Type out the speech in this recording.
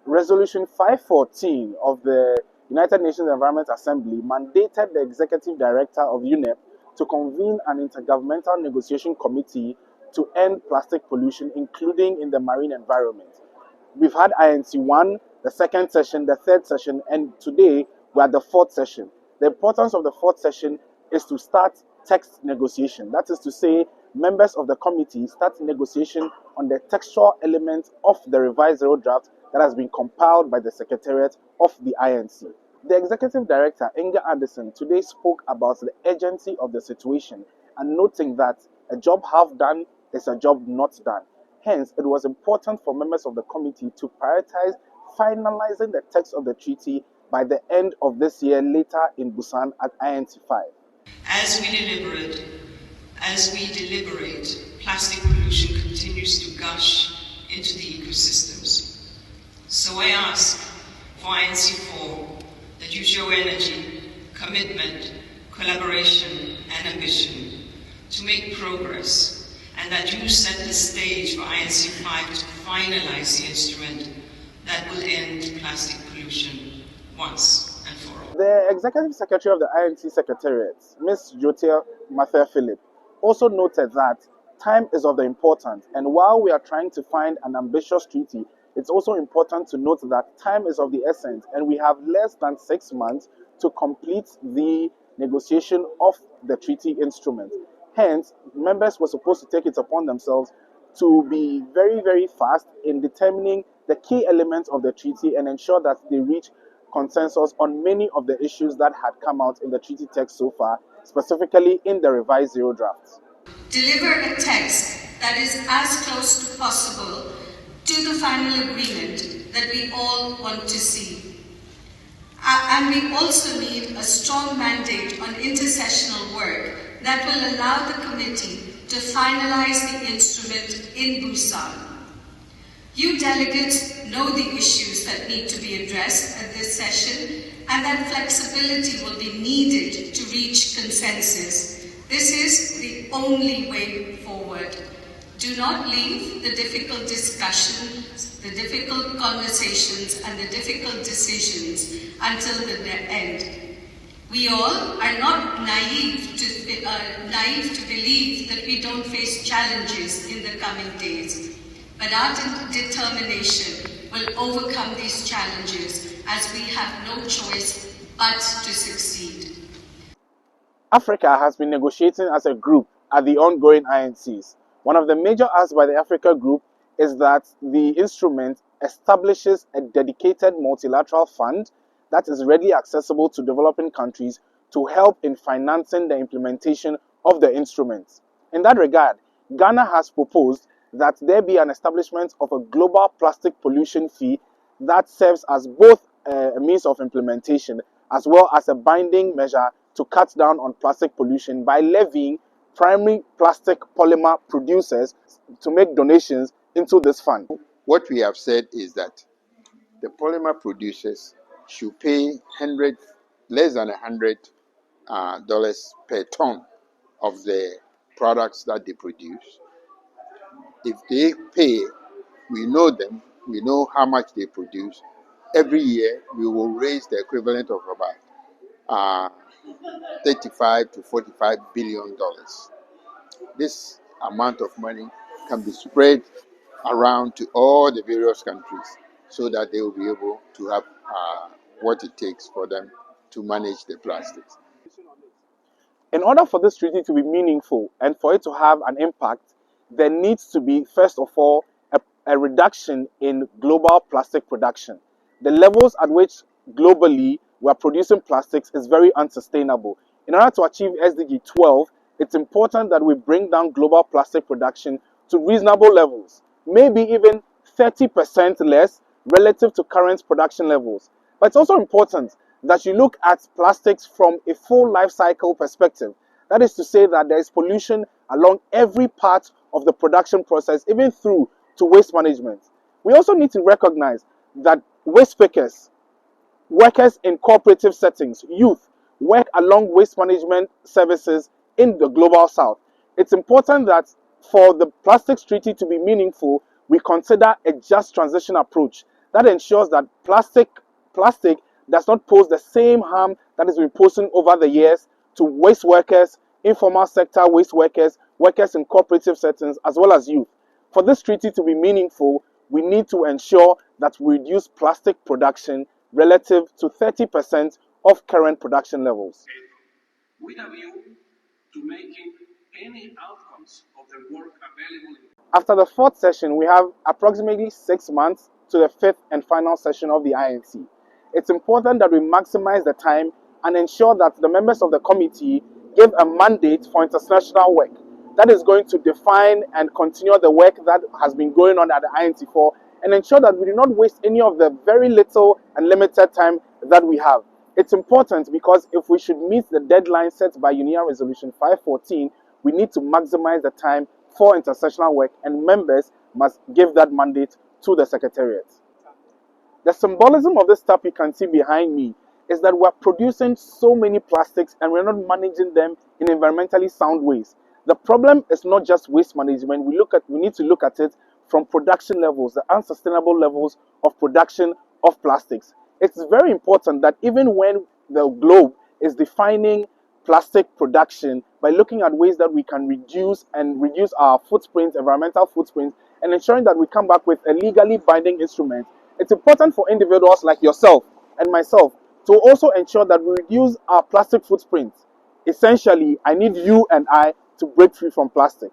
Resolution 514 of the United Nations Environment Assembly mandated the Executive Director of UNEP to convene an intergovernmental negotiation committee to end plastic pollution, including in the marine environment. We've had INC-1, the second session, the third session, and today we're at the fourth session. The importance of the fourth session is to start text negotiation. That is to say, members of the committee start negotiation on the textual elements of the revised zero draft that has been compiled by the Secretariat of the INC. The Executive Director, Inga Anderson, today spoke about the urgency of the situation and noting that a job half done is a job not done. Hence, it was important for members of the committee to prioritize finalizing the text of the treaty by the end of this year, later in Busan at INC-5. As we deliberate, plastic pollution continues to gush into the ecosystems. So I ask for INC-4 that you show energy, commitment, collaboration, and ambition to make progress, and that you set the stage for INC-5 to finalize the instrument that will end plastic pollution once and for all. The Executive Secretary of the INC Secretariat, Ms. Jotia Mather-Philip, also noted that time is of the importance, and while we are trying to find an ambitious treaty, it's also important to note that time is of the essence, and we have less than 6 months to complete the negotiation of the treaty instrument. Hence, members were supposed to take it upon themselves to be very, very fast in determining the key elements of the treaty and ensure that they reach consensus on many of the issues that had come out in the treaty text so far, specifically in the revised zero draft. Deliver a text that is as close to possible to the final agreement that we all want to see. And we also need a strong mandate on intersessional work that will allow the committee to finalize the instrument in Busan. You delegates know the issues that need to be addressed at this session, and that flexibility will be needed to reach consensus. This is the only way forward. Do not leave the difficult discussions, the difficult conversations, and the difficult decisions until the end. We all are not naive to believe that we don't face challenges in the coming days. But our determination will overcome these challenges as we have no choice but to succeed. Africa has been negotiating as a group at the ongoing INCs. One of the major asks by the Africa Group is that the instrument establishes a dedicated multilateral fund that is readily accessible to developing countries to help in financing the implementation of the instrument. In that regard, Ghana has proposed that there be an establishment of a global plastic pollution fee that serves as both a means of implementation as well as a binding measure to cut down on plastic pollution by levying primary plastic polymer producers to make donations into this fund. What we have said is that the polymer producers should pay less than $100 per ton of the products that they produce. If they pay, we know them, we know how much they produce. Every year, we will raise the equivalent of about $35 to $45 billion. This amount of money can be spread around to all the various countries so that they will be able to have what it takes for them to manage the plastics. In order for this treaty to be meaningful and for it to have an impact, there needs to be, first of all, a reduction in global plastic production. The levels at which globally we are producing plastics is very unsustainable. In order to achieve SDG 12, it's important that we bring down global plastic production to reasonable levels, maybe even 30% less relative to current production levels. But it's also important that you look at plastics from a full life cycle perspective. That is to say that there is pollution along every part of the production process, even through to waste management. We also need to recognize that waste pickers, workers in cooperative settings, youth, work along waste management services in the global south. It's important that for the plastics treaty to be meaningful, we consider a just transition approach that ensures that plastic does not pose the same harm that has been posing over the years to waste workers, informal sector waste workers, workers in cooperative settings, as well as youth. For this treaty to be meaningful, we need to ensure that we reduce plastic production relative to 30% of current production levels. With a view to making any outcomes of the work available. After the fourth session, we have approximately 6 months to the fifth and final session of the INC. It's important that we maximize the time and ensure that the members of the committee give a mandate for international work that is going to define and continue the work that has been going on at the INC-4 and ensure that we do not waste any of the very little and limited time that we have. It's important because if we should meet the deadline set by Union Resolution 514, we need to maximize the time for intersessional work, and members must give that mandate to the Secretariat. The symbolism of this stuff you can see behind me is that we're producing so many plastics and we're not managing them in environmentally sound ways. The problem is not just waste management. We need to look at it from production levels, the unsustainable levels of production of plastics. It's very important that even when the globe is defining plastic production by looking at ways that we can reduce our footprint, environmental footprint, and ensuring that we come back with a legally binding instrument, it's important for individuals like yourself and myself to also ensure that we reduce our plastic footprint. Essentially, I need you and I to break free from plastic.